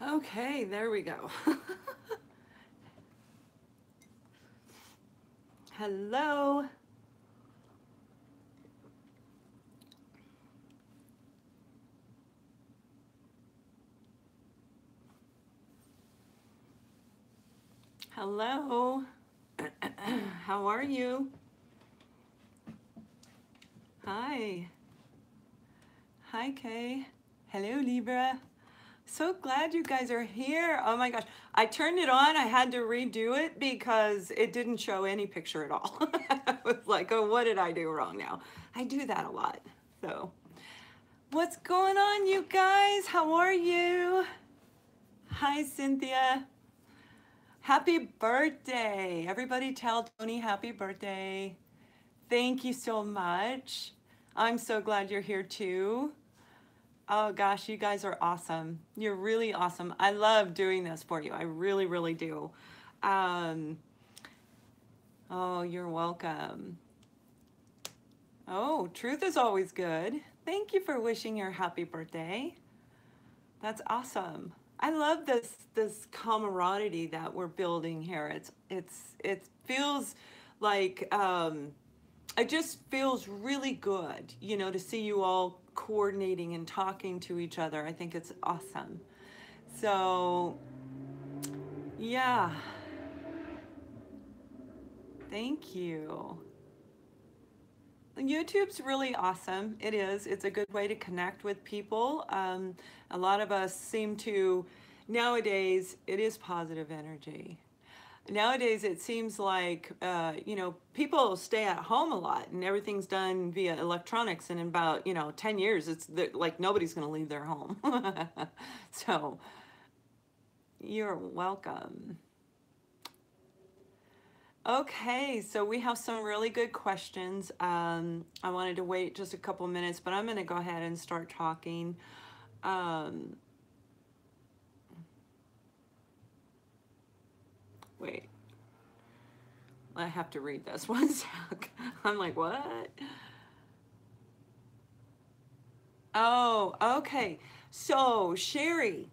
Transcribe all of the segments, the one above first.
Okay, there we go. Hello. Hello. How are you? Hi. Hi, Kay. Hello, Libra. So glad you guys are here. Oh my gosh. I turned it on. I had to redo it because it didn't show any picture at all. I was like, oh, what did I do wrong now? I do that a lot. So, what's going on, you guys? How are you? Hi, Cynthia. Happy birthday. Everybody tell Tony happy birthday. Thank you so much. I'm so glad you're here too. Oh gosh, you guys are awesome. You're really awesome. I love doing this for you. I really, really do. Um, oh, you're welcome. Oh, truth is always good. Thank you for wishing your happy birthday. That's awesome. I love this camaraderie that we're building here. It feels like it just feels really good, you know, to see you all coordinating and talking to each other. I think it's awesome. So, yeah, thank you. YouTube's really awesome. It is. It's a good way to connect with people. A lot of us seem to, nowadays, it is positive energy. Nowadays, it seems like, you know, people stay at home a lot and everything's done via electronics. And in about, 10 years, like nobody's going to leave their home. So you're welcome. Okay, so we have some really good questions. I wanted to wait just a couple minutes, but I'm going to go ahead and start talking. Um, Wait, I have to read this one sec. I'm like, what? Oh, okay. So Sherry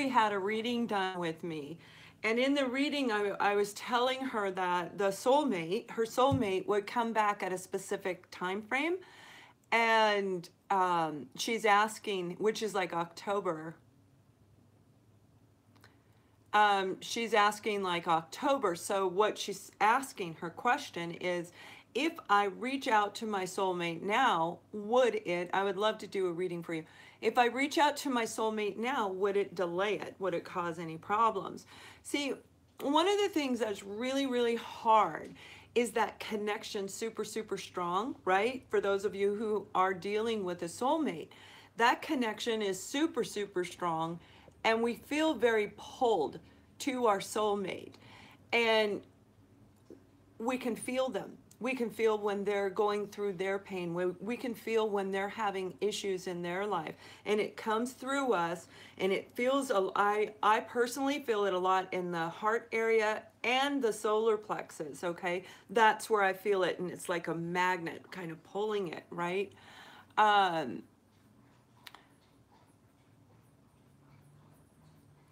had a reading done with me. And in the reading, I was telling her that her soulmate would come back at a specific time frame. And she's asking, which is like October. She's asking like October. So what she's asking, her question is, if I reach out to my soulmate now, I would love to do a reading for you. If I reach out to my soulmate now, would it delay it? Would it cause any problems? See, one of the things that's really, really hard is that connection super, super strong, right? For those of you who are dealing with a soulmate, that connection is super, super strong, and we feel very pulled to our soulmate. And we can feel them. We can feel when they're going through their pain. We can feel when they're having issues in their life. And it comes through us, and it feels, I personally feel it a lot in the heart area and the solar plexus, okay? That's where I feel it, and it's like a magnet kind of pulling it, right? Um,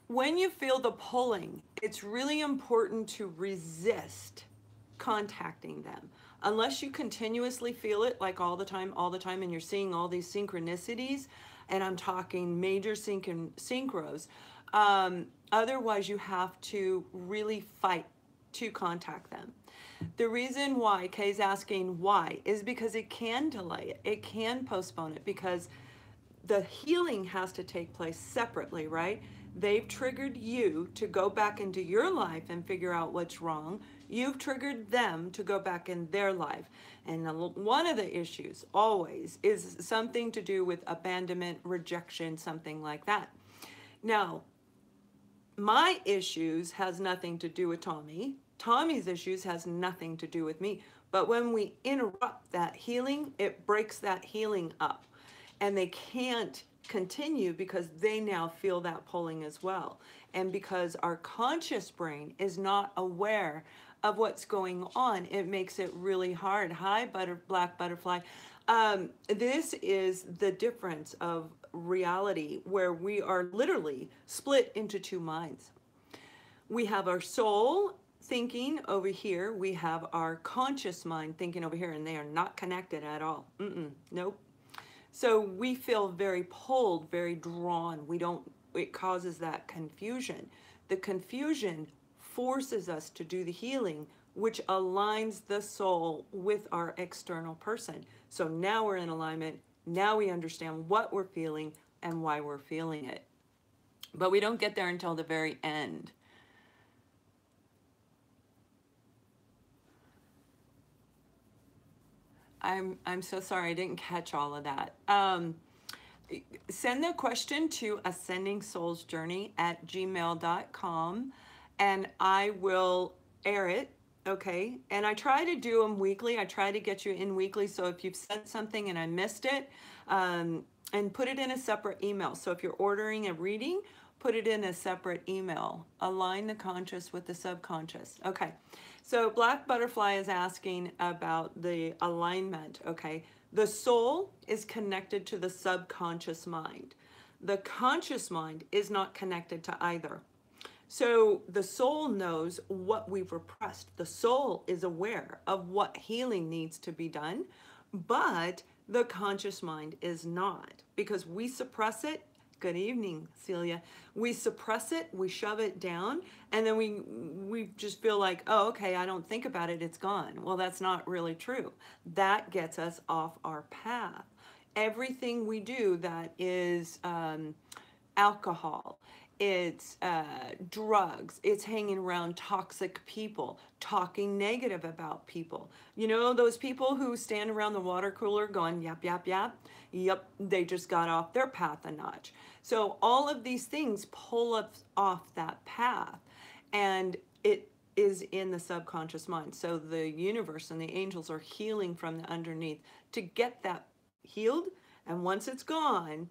when you feel the pulling, it's really important to resist contacting them. Unless you continuously feel it like all the time, and you're seeing all these synchronicities, and I'm talking major synchros, otherwise you have to really fight to contact them. The reason why Kay's asking why is because it can delay it. It can postpone it because the healing has to take place separately, right? They've triggered you to go back into your life and figure out what's wrong. You've triggered them to go back in their life. And one of the issues always is something to do with abandonment, rejection, something like that. Now, my issues has nothing to do with Tommy. Tommy's issues has nothing to do with me. But when we interrupt that healing, it breaks that healing up. And they can't continue because they now feel that pulling as well. And because our conscious brain is not aware of what's going on, it makes it really hard. Hi, black butterfly. This is the difference of reality where we are literally split into two minds. We have our soul thinking over here. We have our conscious mind thinking over here, and they are not connected at all. Nope. So we feel very pulled, very drawn. We don't, it causes that confusion. The confusion forces us to do the healing, which aligns the soul with our external person. So now we're in alignment. Now we understand what we're feeling and why we're feeling it. But we don't get there until the very end. I'm so sorry, I didn't catch all of that. Send the question to ascendingsoulsjourney@gmail.com and I will air it, okay? And I try to do them weekly. I try to get you in weekly, so if you've sent something and I missed it, and put it in a separate email. So if you're ordering a reading, put it in a separate email. Align the conscious with the subconscious. Okay, so Black Butterfly is asking about the alignment, okay? The soul is connected to the subconscious mind. The conscious mind is not connected to either. So the soul knows what we've repressed. The soul is aware of what healing needs to be done, but the conscious mind is not, because we suppress it. Good evening, Celia. We suppress it, we shove it down, and then we just feel like, oh, okay, I don't think about it, it's gone. Well, that's not really true. That gets us off our path. Everything we do that is alcohol, it's drugs, it's hanging around toxic people, talking negative about people. You know, those people who stand around the water cooler going, yap, yap, yap, yep, they just got off their path a notch. So all of these things pull us off that path, and it is in the subconscious mind. So the universe and the angels are healing from the underneath to get that healed, and once it's gone,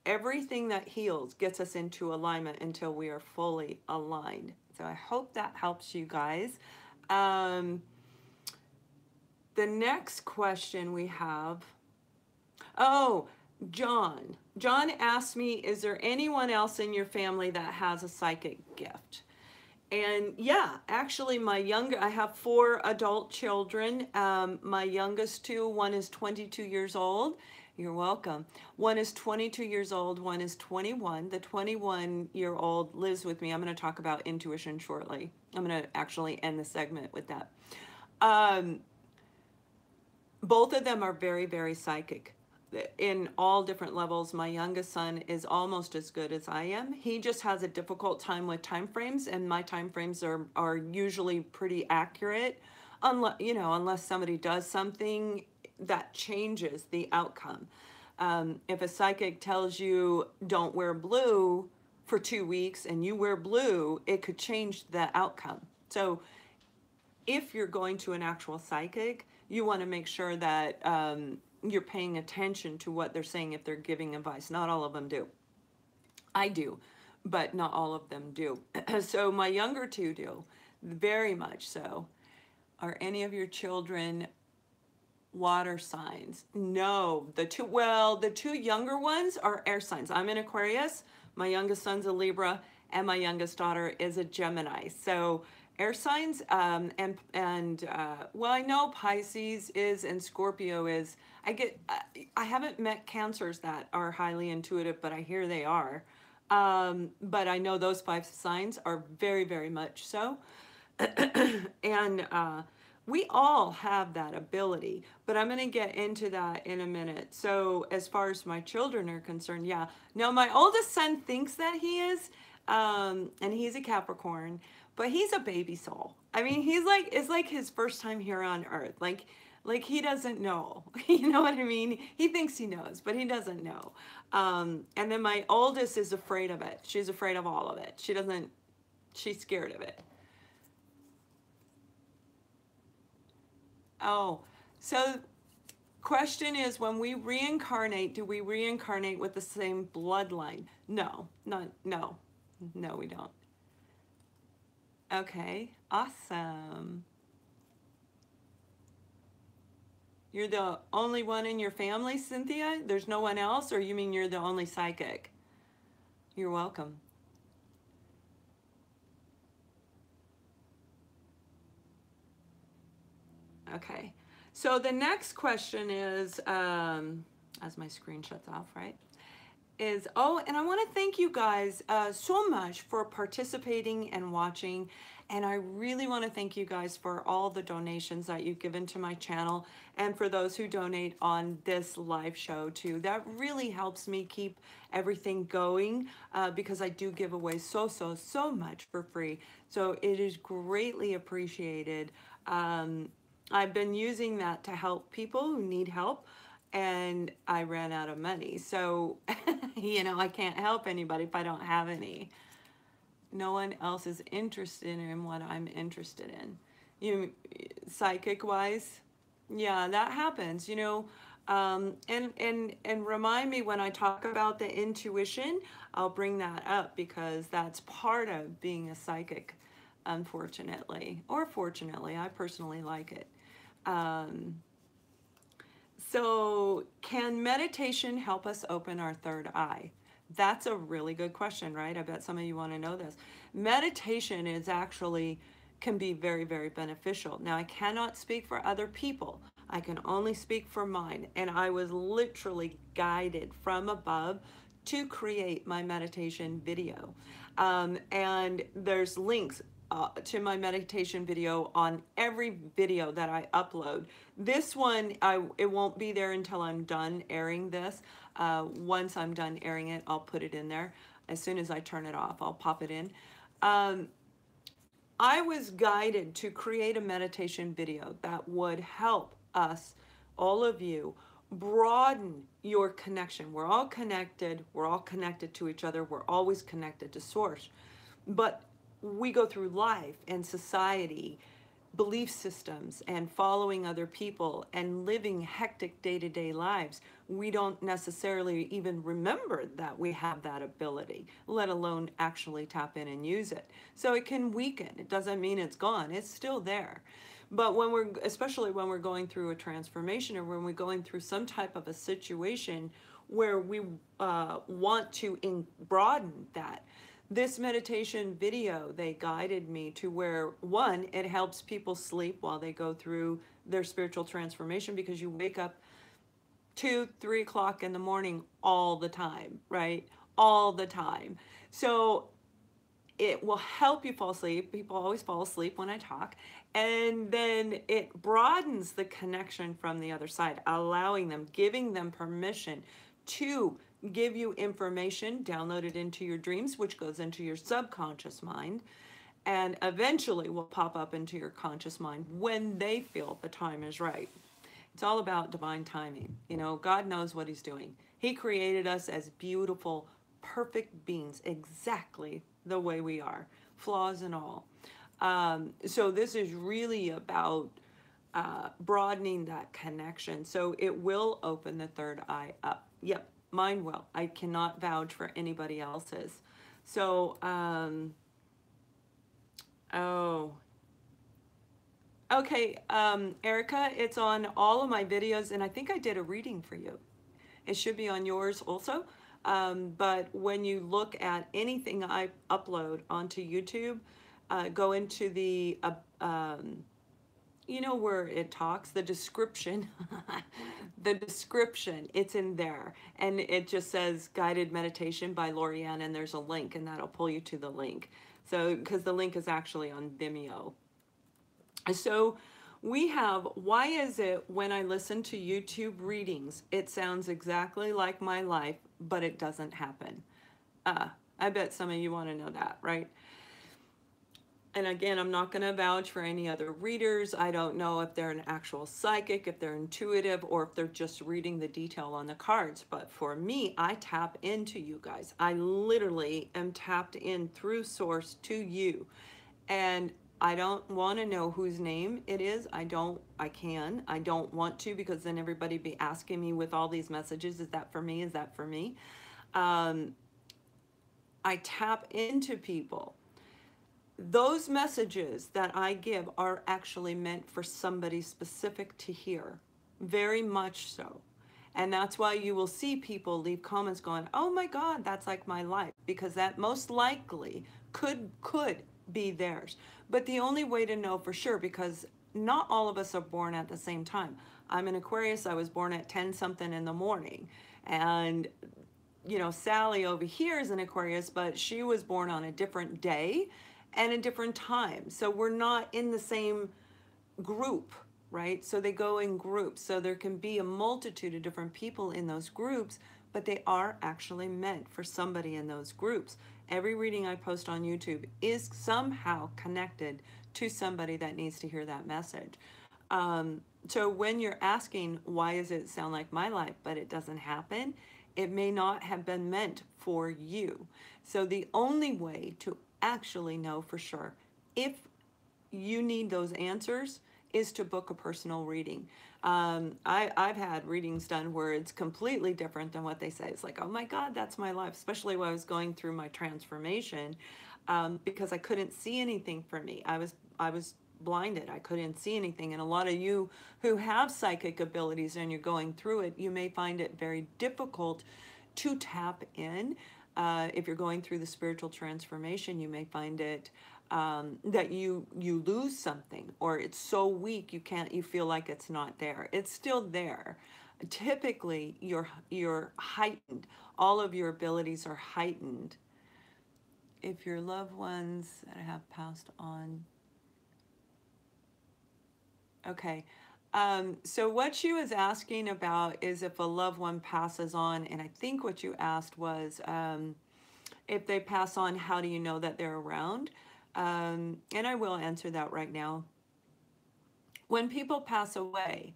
everything that heals gets us into alignment until we are fully aligned. So I hope that helps you guys. The next question we have, oh, John. John asked me, is there anyone else in your family that has a psychic gift? And yeah, actually I have 4 adult children. My youngest 2, one is 22 years old. You're welcome. One is 22 years old, one is 21. The 21-year-old lives with me. I'm going to talk about intuition shortly. I'm going to actually end the segment with that. Both of them are very, very psychic in all different levels. My youngest son is almost as good as I am. He just has a difficult time with time frames, and my time frames are usually pretty accurate, unless somebody does something that changes the outcome. If a psychic tells you don't wear blue for 2 weeks and you wear blue, it could change the outcome. So if you're going to an actual psychic, you want to make sure that you're paying attention to what they're saying if they're giving advice. Not all of them do. I do, but not all of them do. So my younger 2 do, very much so. Are any of your children water signs? No, the 2 younger ones are air signs. I'm an Aquarius, my youngest son's a Libra, and my youngest daughter is a Gemini. So air signs, well, I know Pisces is and Scorpio is. I haven't met Cancers that are highly intuitive, but I hear they are. But I know those 5 signs are very, very much so. And we all have that ability, but I'm going to get into that in a minute. So as far as my children are concerned, yeah. Now my oldest son thinks that he is, and he's a Capricorn, but he's a baby soul. I mean, it's like his first time here on Earth. Like he doesn't know, you know what I mean? He thinks he knows, but he doesn't know. And then my oldest is afraid of it. She's afraid of all of it. She's scared of it. Oh, so question is, when we reincarnate, do we reincarnate with the same bloodline? No, no, we don't. Okay, awesome. You're the only one in your family, Cynthia? There's no one else? Or you mean you're the only psychic? You're welcome. Okay. So the next question is, as my screen shuts off, right? Is, oh, and I want to thank you guys so much for participating and watching. And I really want to thank you guys for all the donations that you've given to my channel, and for those who donate on this live show too. That really helps me keep everything going, because I do give away so much for free. So it is greatly appreciated. I've been using that to help people who need help, and I ran out of money. So, you know, I can't help anybody if I don't have any. No one else is interested in what I'm interested in. You, psychic wise, yeah, that happens, you know. And remind me when I talk about the intuition, I'll bring that up, because that's part of being a psychic, unfortunately, or fortunately. I personally like it. Um, so, can meditation help us open our third eye? That's a really good question, right? I bet some of you want to know this. Meditation is actually can be very beneficial. Now, I cannot speak for other people. I can only speak for mine. And I was literally guided from above to create my meditation video. And there's links to my meditation video on every video that I upload. This one, it won't be there until I'm done airing this. Once I'm done airing it, I'll put it in there. As soon as I turn it off, I'll pop it in. I was guided to create a meditation video that would help us, all of you, broaden your connection. We're all connected. We're all connected to each other. We're always connected to Source. But we go through life and society, belief systems, and following other people and living hectic day-to-day lives. We don't necessarily even remember that we have that ability, let alone actually tap in and use it. So it can weaken. It doesn't mean it's gone. It's still there. But when we're, especially when we're going through a transformation, or when we're going through some type of a situation where we want to broaden that, this meditation video, they guided me to where, one, it helps people sleep while they go through their spiritual transformation, because you wake up 2-3 o'clock in the morning all the time, right? All the time. So it will help you fall asleep. People always fall asleep when I talk. And then it broadens the connection from the other side, allowing them, giving them permission to give you information downloaded into your dreams, which goes into your subconscious mind, and eventually will pop up into your conscious mind when they feel the time is right. It's all about divine timing. You know, God knows what he's doing. He created us as beautiful, perfect beings, exactly the way we are, flaws and all. So this is really about broadening that connection. So it will open the third eye up. Yep, mine will. I cannot vouch for anybody else's. So, oh, okay, Erica, it's on all of my videos, and I think I did a reading for you. It should be on yours also. But when you look at anything I upload onto YouTube, go into the, you know where it talks, the description, the description, it's in there. And it just says guided meditation by Lorianne, and there's a link, and that'll pull you to the link. So, because the link is actually on Vimeo. So we have, why is it when I listen to YouTube readings, it sounds exactly like my life, but it doesn't happen? I bet some of you want to know that, right? And again, I'm not going to vouch for any other readers. I don't know if they're an actual psychic, if they're intuitive, or if they're just reading the detail on the cards. But for me, I tap into you guys. I literally am tapped in through Source to you. And I don't want to know whose name it is. I don't want to, because then everybody be asking me with all these messages, is that for me? Is that for me? I tap into people. Those messages that I give are actually meant for somebody specific to hear. very much so. And that's why you will see people leave comments going, oh my God, that's like my life, because that most likely could be theirs. But the only way to know for sure, because not all of us are born at the same time. I'm an Aquarius. I was born at 10 something in the morning. And you know, Sally over here is an Aquarius, but she was born on a different day and a different time. So we're not in the same group, right? So they go in groups. So there can be a multitude of different people in those groups, but they are actually meant for somebody in those groups. Every reading I post on YouTube is somehow connected to somebody that needs to hear that message. So when you're asking, why does it sound like my life, but it doesn't happen? It may not have been meant for you. So the only way to actually know for sure if you need those answers is to book a personal reading. I've had readings done where it's completely different than what they say. It's like, oh my God, that's my life, especially when I was going through my transformation, because I couldn't see anything for me. I was blinded. I couldn't see anything. And a lot of you who have psychic abilities and you're going through it, you may find it very difficult to tap in. If you're going through the spiritual transformation, you may find it that you lose something, or it's so weak you feel like it's not there. It's still there. Typically, you're heightened. All of your abilities are heightened. If your loved ones that have passed on. Okay. So what she was asking about is if a loved one passes on, and I think what you asked was if they pass on, how do you know that they're around? And I will answer that right now. When people pass away,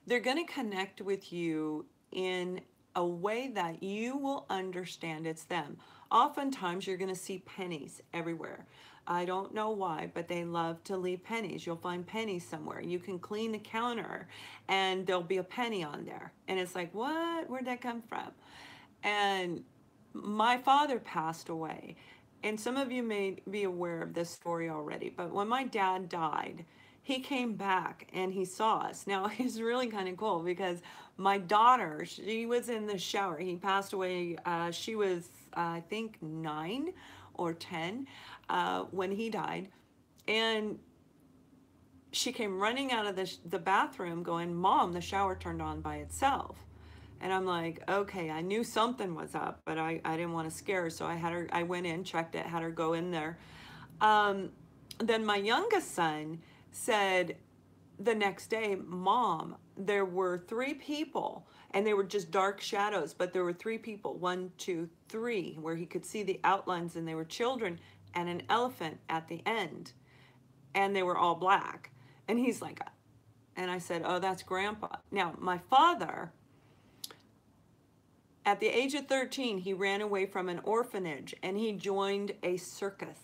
they're going to connect with you in a way that you will understand it's them. Oftentimes, you're going to see pennies everywhere. I don't know why, but they love to leave pennies. You'll find pennies somewhere. You can clean the counter and there'll be a penny on there. And it's like, what? Where'd that come from? And my father passed away. And some of you may be aware of this story already, but when my dad died, he came back and he saw us. Now, it's really kind of cool because my daughter, she was in the shower. He passed away. She was, I think, 9 or 10 when he died. And she came running out of the bathroom going, Mom, the shower turned on by itself. And I'm like, okay, I knew something was up, but I didn't want to scare her. So I went in, checked it, had her go in there. Then my youngest son said the next day, Mom, there were 3 people and they were just dark shadows, but there were 3 people, 1, 2, 3, where he could see the outlines, and they were children and an elephant at the end, and they were all black. And he's like, and I said, oh, that's Grandpa. Now, my father, at the age of 13, he ran away from an orphanage and he joined a circus.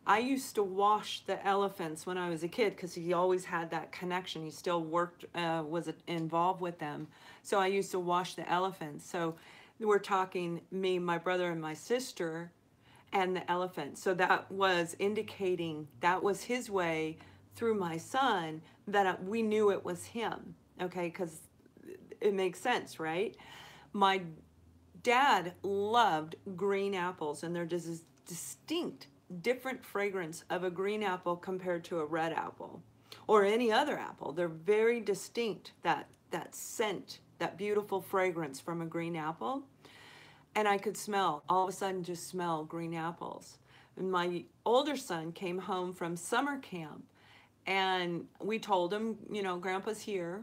I used to wash the elephants when I was a kid because he always had that connection. He still worked, was involved with them. So I used to wash the elephants. So we're talking me, my brother, and my sister, and the elephant. So that was indicating that was his way through my son that we knew it was him. Okay, because it makes sense, right? My dad loved green apples, and they're just this distinct, different fragrance of a green apple compared to a red apple or any other apple. They're very distinct, that scent, that beautiful fragrance from a green apple. And I could smell, all of a sudden just smell green apples. And my older son came home from summer camp, and we told him, you know, Grandpa's here.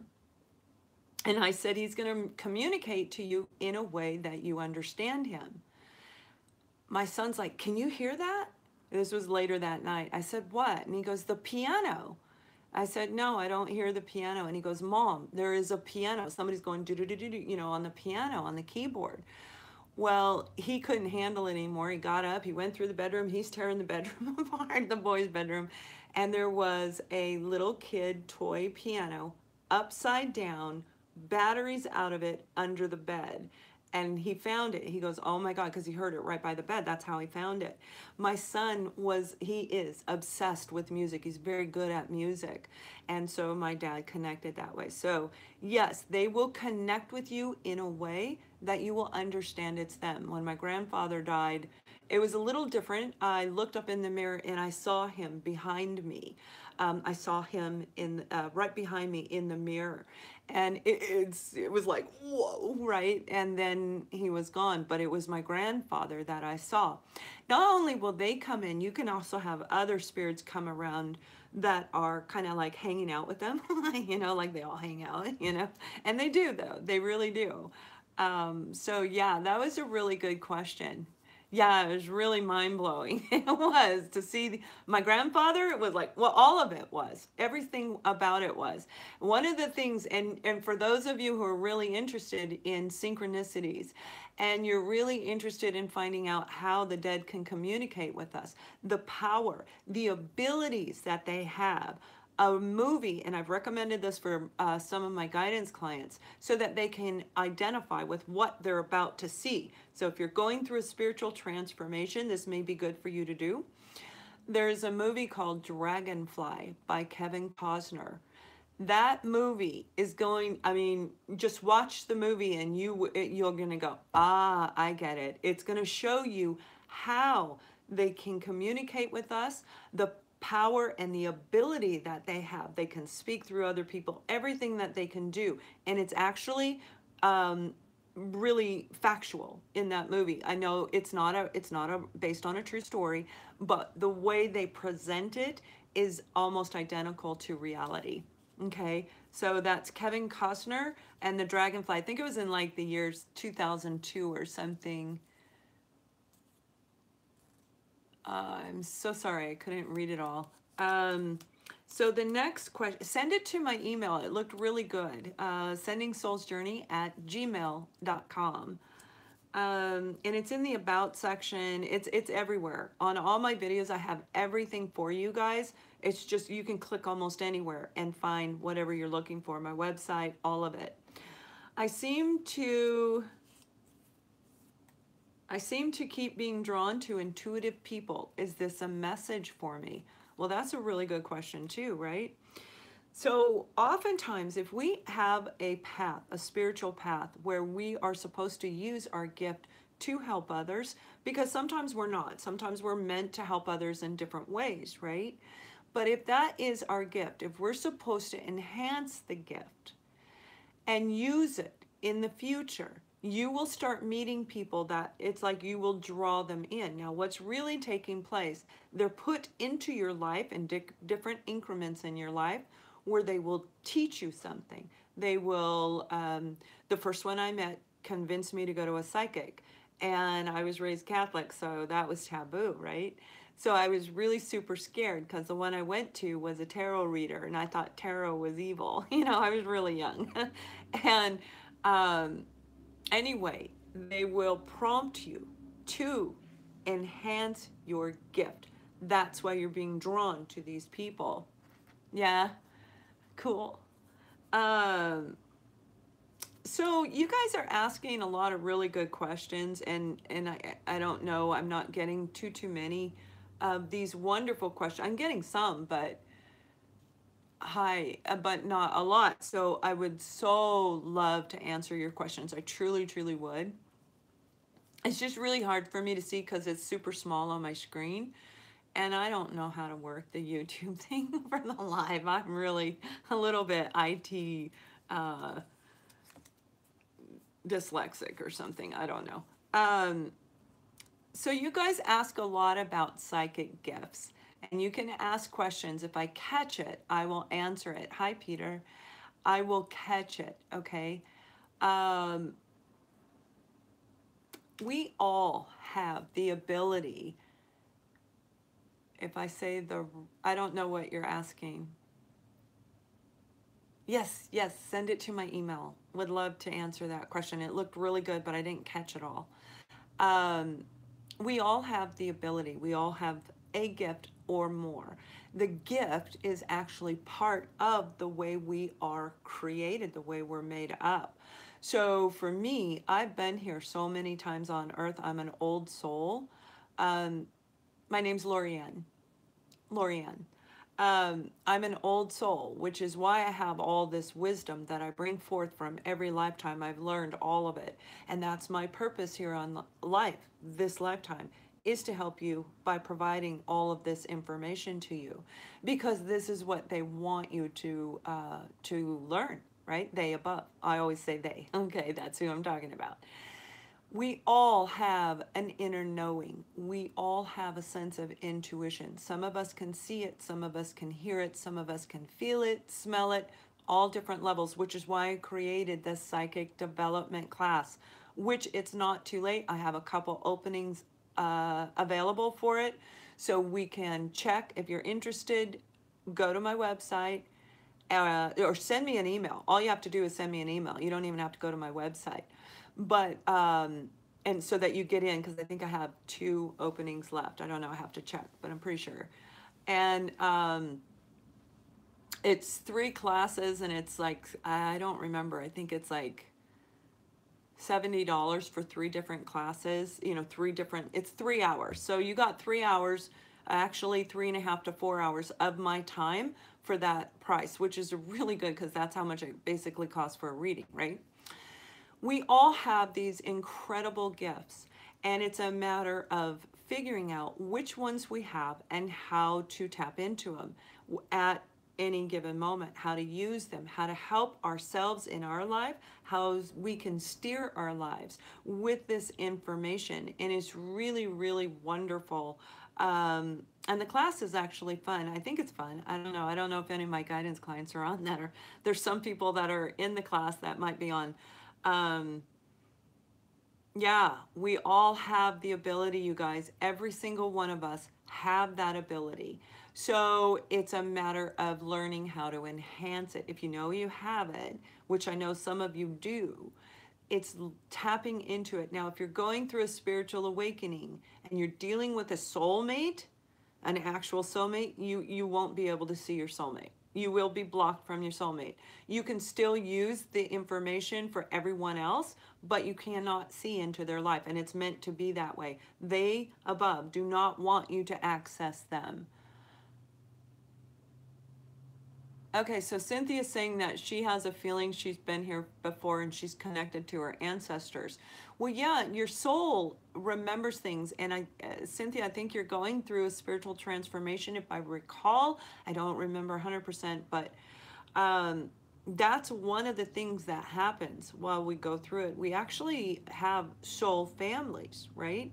And I said, he's going to communicate to you in a way that you understand him. My son's like, can you hear that? This was later that night. I said, what? And he goes, the piano. I said, no, I don't hear the piano. And he goes, Mom, there is a piano. Somebody's going do-do-do-do-do, you know, on the piano, on the keyboard. Well, he couldn't handle it anymore. He got up, he went through the bedroom, he's tearing the bedroom apart, the boys' bedroom. And there was a little kid toy piano upside down, batteries out of it under the bed. and he found it. He goes, oh my God, because he heard it right by the bed. That's how he found it. My son he is obsessed with music. He's very good at music. And so my dad connected that way. So yes, they will connect with you in a way that you will understand it's them. When my grandfather died, it was a little different. I looked up in the mirror and I saw him behind me. I saw him right behind me in the mirror, and it was like, whoa, right? And then he was gone, but it was my grandfather that I saw. Not only will they come in, you can also have other spirits come around that are kind of like hanging out with them, like they all hang out, and they do, though. They really do. So yeah, that was a really good question. Yeah, it was really mind-blowing. It was to see my grandfather. It was like, well, all of it was. Everything about it was. One of the things, and for those of you who are really interested in synchronicities, and you're really interested in finding out how the dead can communicate with us, the power, the abilities that they have, a movie, and I've recommended this for some of my guidance clients so that they can identify with what they're about to see. So if you're going through a spiritual transformation, this may be good for you to do. There's a movie called Dragonfly by Kevin Costner. That movie is just watch the movie and you're going to go, ah, I get it. It's going to show you how they can communicate with us, the power and the ability that they have. They can speak through other people, everything that they can do. And it's actually really factual in that movie. I know it's not based on a true story, but the way they present it is almost identical to reality. Okay, so that's Kevin Costner and the Dragonfly. I think it was in like the years 2002 or something. I'm so sorry, I couldn't read it all. So the next question, send it to my email. It looked really good. sendingsoulsjourney@gmail.com. And it's in the about section. It's everywhere. On all my videos, I have everything for you guys. It's just, you can click almost anywhere and find whatever you're looking for. My website, all of it. I seem to keep being drawn to intuitive people. Is this a message for me? Well, that's a really good question too, right? So oftentimes, if we have a path, a spiritual path, where we are supposed to use our gift to help others, because sometimes we're not. Sometimes we're meant to help others in different ways, right? But if that is our gift, if we're supposed to enhance the gift and use it in the future, you will start meeting people that it's like you will draw them in. Now, what's really taking place, they're put into your life in different increments in your life where they will teach you something. They will, the first one I met convinced me to go to a psychic, and I was raised Catholic, so that was taboo, right? So I was really super scared because the one I went to was a tarot reader, and I thought tarot was evil. I was really young. And anyway, they will prompt you to enhance your gift. That's why you're being drawn to these people. Yeah, cool. So you guys are asking a lot of really good questions, and I don't know, I'm not getting too many of these wonderful questions. I'm getting some, but but not a lot. So I would so love to answer your questions. I truly would. It's just really hard for me to see because it's super small on my screen, and I don't know how to work the YouTube thing for the live. I'm really a little bit IT dyslexic or something. I don't know. So you guys ask a lot about psychic gifts, and you can ask questions. If I catch it, I will answer it. Hi, Peter. I will catch it, okay? We all have the ability, if I say I don't know what you're asking. Yes, send it to my email. Would love to answer that question. It looked really good, but I didn't catch it all. We all have the ability. We all have a gift or more. The gift is actually part of the way we are created, the way we're made up. So for me, I've been here so many times on earth. I'm an old soul. Um, my name's Lorianne. Lorianne. I'm an old soul, which is why I have all this wisdom that I bring forth from every lifetime. I've learned all of it. And that's my purpose here on life, this lifetime, is to help you by providing all of this information to you. Because this is what they want you to learn, right? They above. I always say they. Okay, that's who I'm talking about. We all have an inner knowing. We all have a sense of intuition. Some of us can see it, some of us can hear it, some of us can feel it, smell it, all different levels, which is why I created this psychic development class, which it's not too late. I have a couple openings available for it. So we can check if you're interested, go to my website, or send me an email. All you have to do is send me an email. You don't even have to go to my website. But, and so that you get in, because I think I have 2 openings left. I don't know, I have to check, but I'm pretty sure. And it's 3 classes, and it's like, I don't remember, I think it's like $70 for 3 different classes, you know, 3 different, it's 3 hours. So you got 3 hours, actually 3.5 to 4 hours of my time for that price, which is really good because that's how much it basically costs for a reading, right? We all have these incredible gifts, and it's a matter of figuring out which ones we have and how to tap into them at any given moment, how to use them, how to help ourselves in our life, how we can steer our lives with this information. And it's really, really wonderful. And the class is actually fun. I think it's fun. I don't know. I don't know if any of my guidance clients are on that, or there's some people that are in the class that might be on. Yeah, we all have the ability, you guys. Every single one of us have that ability. So it's a matter of learning how to enhance it. If you know you have it, which I know some of you do, it's tapping into it. Now, if you're going through a spiritual awakening and you're dealing with a soulmate, an actual soulmate, you won't be able to see your soulmate. You will be blocked from your soulmate. You can still use the information for everyone else, but you cannot see into their life, and it's meant to be that way. They above do not want you to access them. Okay, so Cynthia's saying that she has a feeling she's been here before and she's connected to her ancestors. Well, yeah, your soul remembers things. And Cynthia, I think you're going through a spiritual transformation. If I recall, I don't remember 100%, but that's one of the things that happens while we go through it. We actually have soul families, right?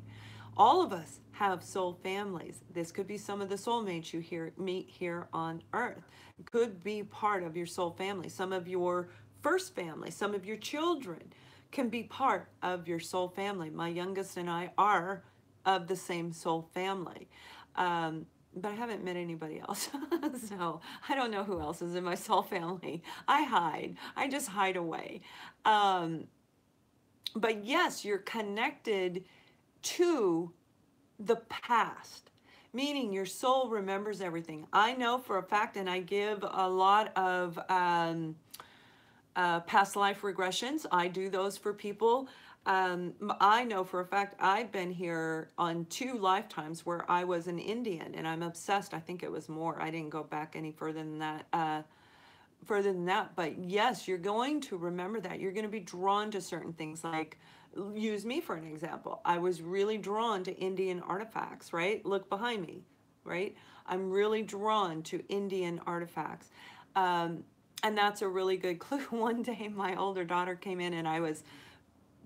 All of us have soul families. This could be some of the soulmates you meet here on earth. It could be part of your soul family. Some of your first family, some of your children can be part of your soul family. My youngest and I are of the same soul family. But I haven't met anybody else. So I don't know who else is in my soul family. I hide. I just hide away. But yes, you're connected to the past, meaning your soul remembers everything. I know for a fact, and I give a lot of past life regressions. I do those for people. I know for a fact I've been here on 2 lifetimes where I was an Indian, and I'm obsessed. I think it was more. I didn't go back any further than that. But yes, you're going to remember that. You're going to be drawn to certain things. Like, use me for an example. I was really drawn to Indian artifacts, right? Look behind me, right? I'm really drawn to Indian artifacts. And that's a really good clue. One day my older daughter came in and I was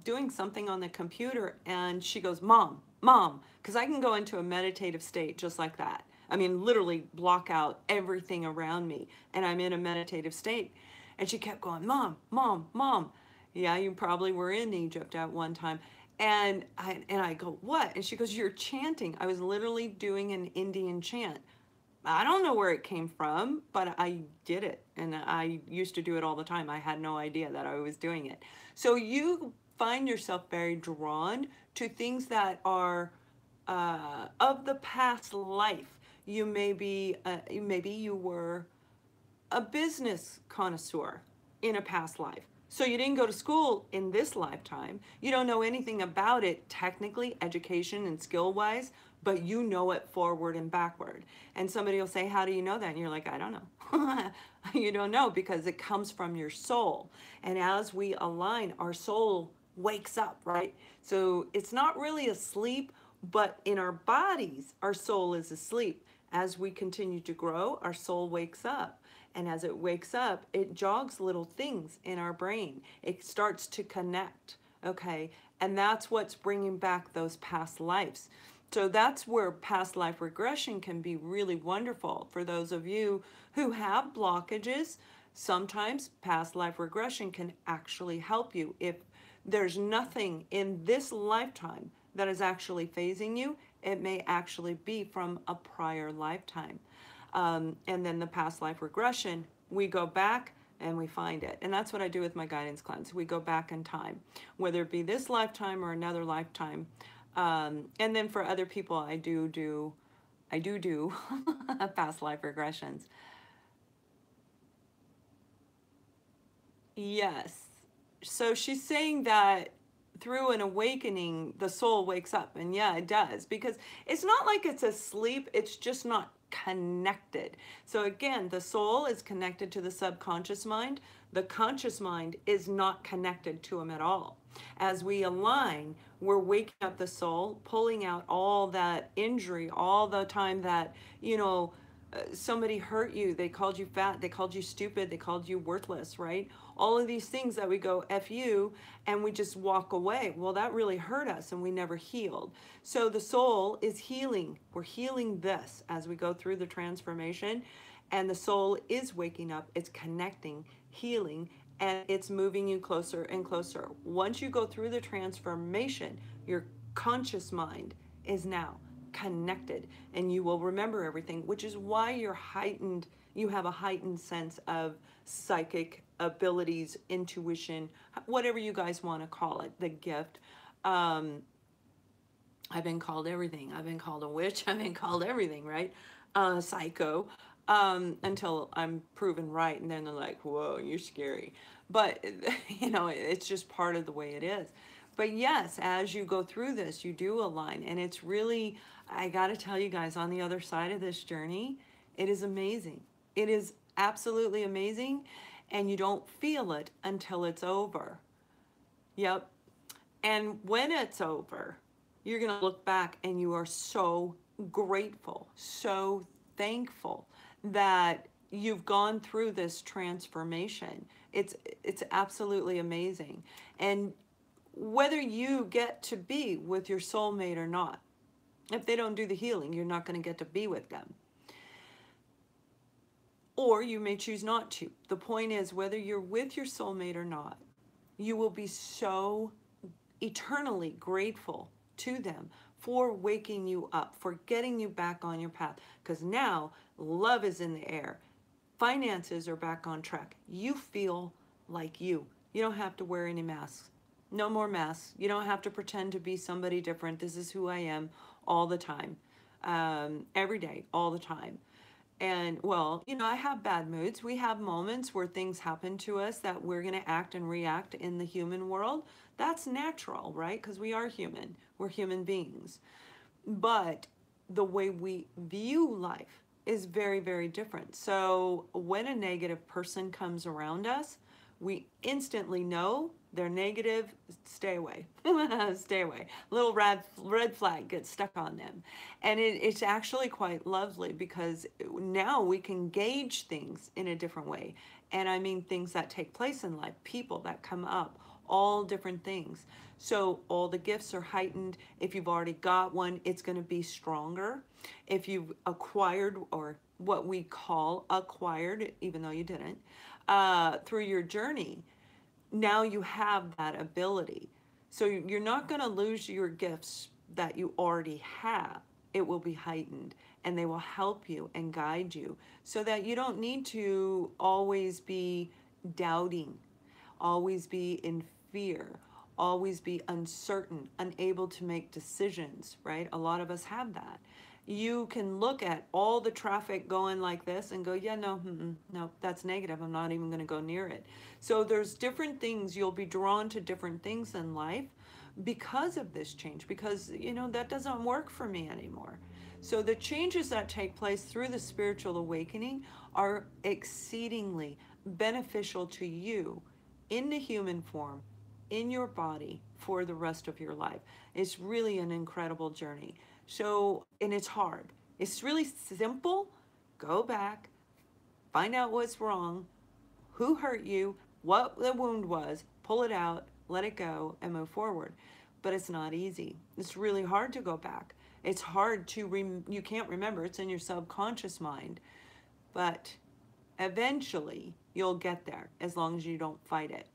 doing something on the computer and she goes, Mom, because I can go into a meditative state just like that. I mean, literally block out everything around me and I'm in a meditative state. And she kept going, Mom. Yeah, you probably were in Egypt at one time. And I go, what? And she goes, you're chanting. I was literally doing an Indian chant. I don't know where it came from, but I did it. And I used to do it all the time. I had no idea that I was doing it. So you find yourself very drawn to things that are of the past life. You may be, maybe you were a business connoisseur in a past life. So you didn't go to school in this lifetime. You don't know anything about it technically, education and skill wise, but you know it forward and backward. And somebody will say, how do you know that? And you're like, I don't know. You don't know because it comes from your soul. And as we align, our soul wakes up, right? So it's not really asleep, but in our bodies, our soul is asleep. As we continue to grow, our soul wakes up. And as it wakes up, it jogs little things in our brain. It starts to connect, okay? And that's what's bringing back those past lives. So that's where past life regression can be really wonderful for those of you who have blockages. Sometimes past life regression can actually help you. If there's nothing in this lifetime that is actually phasing you, it may actually be from a prior lifetime. And then the past life regression, we go back and we find it. And that's what I do with my guidance clients. We go back in time, whether it be this lifetime or another lifetime. And then for other people, I do past life regressions. Yes. So she's saying that through an awakening, the soul wakes up. And yeah, it does. Because it's not like it's asleep, it's just not connected. So again, the soul is connected to the subconscious mind. The conscious mind is not connected to them at all. As we align, we're waking up the soul, pulling out all that injury, all the time that, somebody hurt you, they called you fat, they called you stupid, they called you worthless, right? All of these things that we go F you and we just walk away. Well, that really hurt us and we never healed. So the soul is healing. We're healing this as we go through the transformation, and the soul is waking up, it's connecting, healing, and it's moving you closer and closer. Once you go through the transformation, your conscious mind is now connected and you will remember everything, which is why you have a heightened sense of psychic abilities, intuition, whatever you guys want to call it, the gift. I've been called everything. I've been called a witch. I've been called everything, right? Psycho, until I'm proven right. And then they're like, whoa, you're scary. But, it's just part of the way it is. But yes, as you go through this, you do align. And it's really, I got to tell you guys, on the other side of this journey, it is amazing. It is absolutely amazing. And you don't feel it until it's over. Yep. And when it's over, you're going to look back and you are so grateful, so thankful that you've gone through this transformation. It's absolutely amazing. And whether you get to be with your soulmate or not, if they don't do the healing, you're not going to get to be with them. Or you may choose not to. The point is, whether you're with your soulmate or not, you will be so eternally grateful to them for waking you up, for getting you back on your path. Because now love is in the air. Finances are back on track. You feel like you. You don't have to wear any masks. No more masks. You don't have to pretend to be somebody different. This is who I am all the time. Every day, all the time. And well, I have bad moods. We have moments where things happen to us that we're going to act and react in the human world. That's natural, right? Because we are human. We're human beings. But the way we view life is very, very different. So when a negative person comes around us, we instantly know they're negative, stay away, stay away. Little red flag gets stuck on them. And it's actually quite lovely because now we can gauge things in a different way. And I mean things that take place in life, people that come up, all different things. So all the gifts are heightened. If you've already got one, it's going to be stronger. If you've acquired, or what we call acquired, even though you didn't, through your journey, now you have that ability. So you're not going to lose your gifts that you already have. It will be heightened, and they will help you and guide you so that you don't need to always be doubting, always be in fear, always be uncertain, unable to make decisions, right? A lot of us have that. you can look at all the traffic going like this and go, yeah, no, no, that's negative. I'm not even going to go near it. So there's different things. You'll be drawn to different things in life because of this change, because, you know, that doesn't work for me anymore. So the changes that take place through the spiritual awakening are exceedingly beneficial to you in the human form, in your body, for the rest of your life. It's really an incredible journey. So, and it's hard. It's really simple. Go back, find out what's wrong, who hurt you, what the wound was, pull it out, let it go, and move forward. But it's not easy. It's really hard to go back. It's hard to, you can't remember, it's in your subconscious mind. But eventually you'll get there as long as you don't fight it.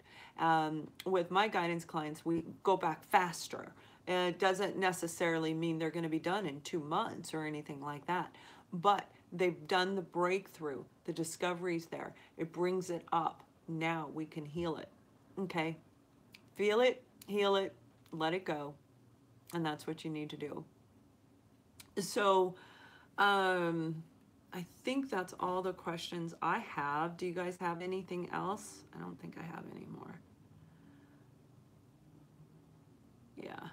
With my guidance clients, we go back faster. And it doesn't necessarily mean they're going to be done in 2 months or anything like that. But they've done the breakthrough. The discovery's there. It brings it up. Now we can heal it. Okay? Feel it, heal it, let it go. And that's what you need to do. So, I think that's all the questions I have. Do you guys have anything else? I don't think I have any more. Yeah.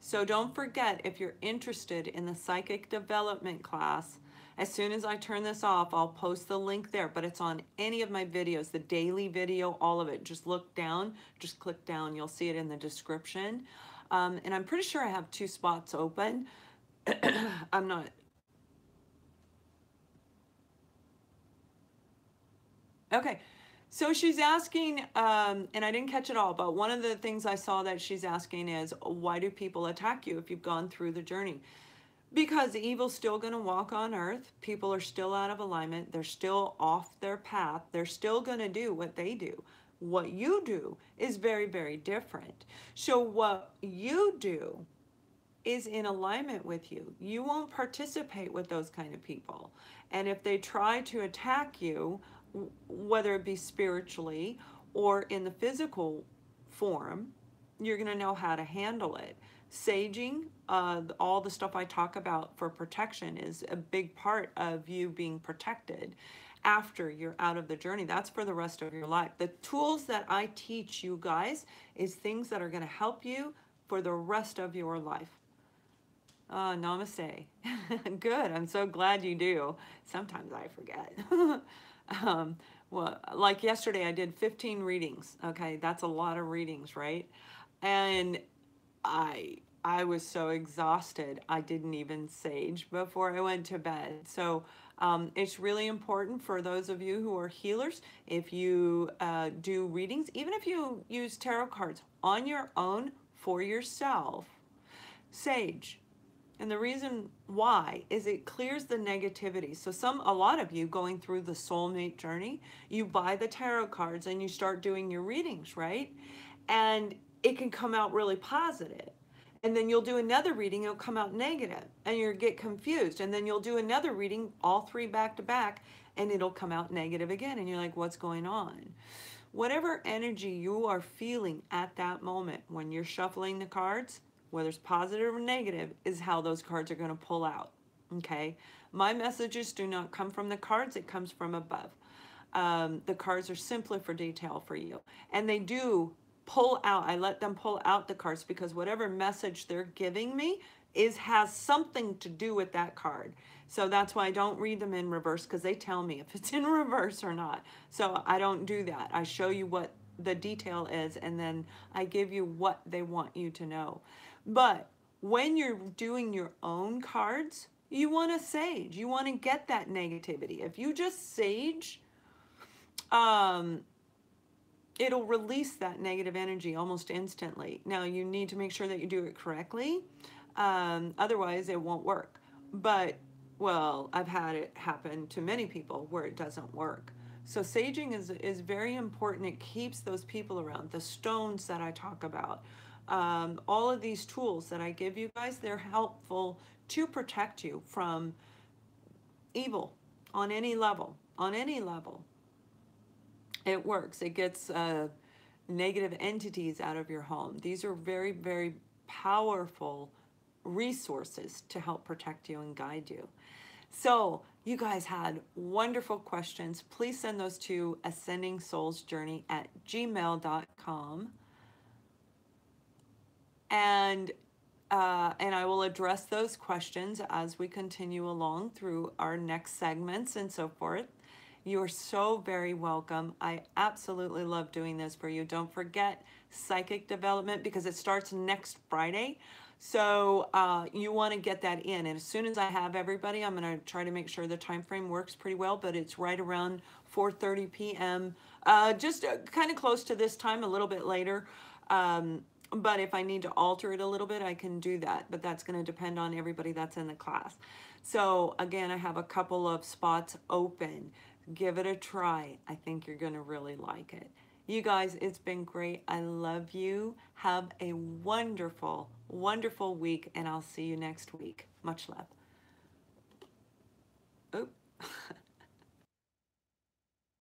So don't forget, if you're interested in the psychic development class, as soon as I turn this off, I'll post the link there, but it's on any of my videos, the daily video, all of it. Just look down, just click down. You'll see it in the description. And I'm pretty sure I have 2 spots open. I'm not. Okay. So she's asking, and I didn't catch it all, but one of the things I saw that she's asking is, why do people attack you if you've gone through the journey? Because evil's still going to walk on earth. People are still out of alignment. They're still off their path. They're still going to do what they do. What you do is very, very different. So what you do is in alignment with you. You won't participate with those kind of people. And if they try to attack you, whether it be spiritually or in the physical form, you're going to know how to handle it. Saging, all the stuff I talk about for protection is a big part of you being protected after you're out of the journey. That's for the rest of your life. The tools that I teach you guys is things that are going to help you for the rest of your life. Namaste. Good. I'm so glad you do. Sometimes I forget. Well, like yesterday, I did 15 readings. Okay, that's a lot of readings, right? And I was so exhausted, I didn't even sage before I went to bed. So it's really important for those of you who are healers, if you do readings, even if you use tarot cards on your own for yourself, sage. And the reason why is it clears the negativity. So a lot of you going through the soulmate journey, you buy the tarot cards and you start doing your readings, right? And it can come out really positive. And then you'll do another reading, it'll come out negative, and you'll get confused. And then you'll do another reading, all 3 back to back, and it'll come out negative again. And you're like, what's going on? Whatever energy you are feeling at that moment when you're shuffling the cards, whether it's positive or negative, is how those cards are going to pull out. Okay? My messages do not come from the cards, it comes from above. The cards are simply for detail for you. And they do pull out, I let them pull out the cards because whatever message they're giving me has something to do with that card. So that's why I don't read them in reverse, because they tell me if it's in reverse or not. So I don't do that. I show you what the detail is, and then I give you what they want you to know. But when you're doing your own cards, you want to sage. You want to get that negativity. If you just sage, it'll release that negative energy almost instantly. Now, you need to make sure that you do it correctly. Otherwise, it won't work. But, well, I've had it happen to many people where it doesn't work. So saging is very important. It keeps those people around. The stones that I talk about, all of these tools that I give you guys, they're helpful to protect you from evil on any level. On any level. It works. It gets negative entities out of your home. These are very, very powerful resources to help protect you and guide you. So you guys had wonderful questions. Please send those to ascendingsoulsjourney@gmail.com. And I will address those questions as we continue along through our next segments and so forth. You're so very welcome. I absolutely love doing this for you. Don't forget psychic development, because it starts next Friday. So you want to get that in. And as soon as I have everybody, I'm going to try to make sure the time frame works pretty well, but it's right around 4:30 p.m. Just kind of close to this time, a little bit later. But if I need to alter it a little bit, I can do that. But that's going to depend on everybody that's in the class. So again, I have a couple of spots open. Give it a try. I think you're going to really like it. You guys, it's been great. I love you. Have a wonderful, wonderful week, and I'll see you next week. Much love. Oh.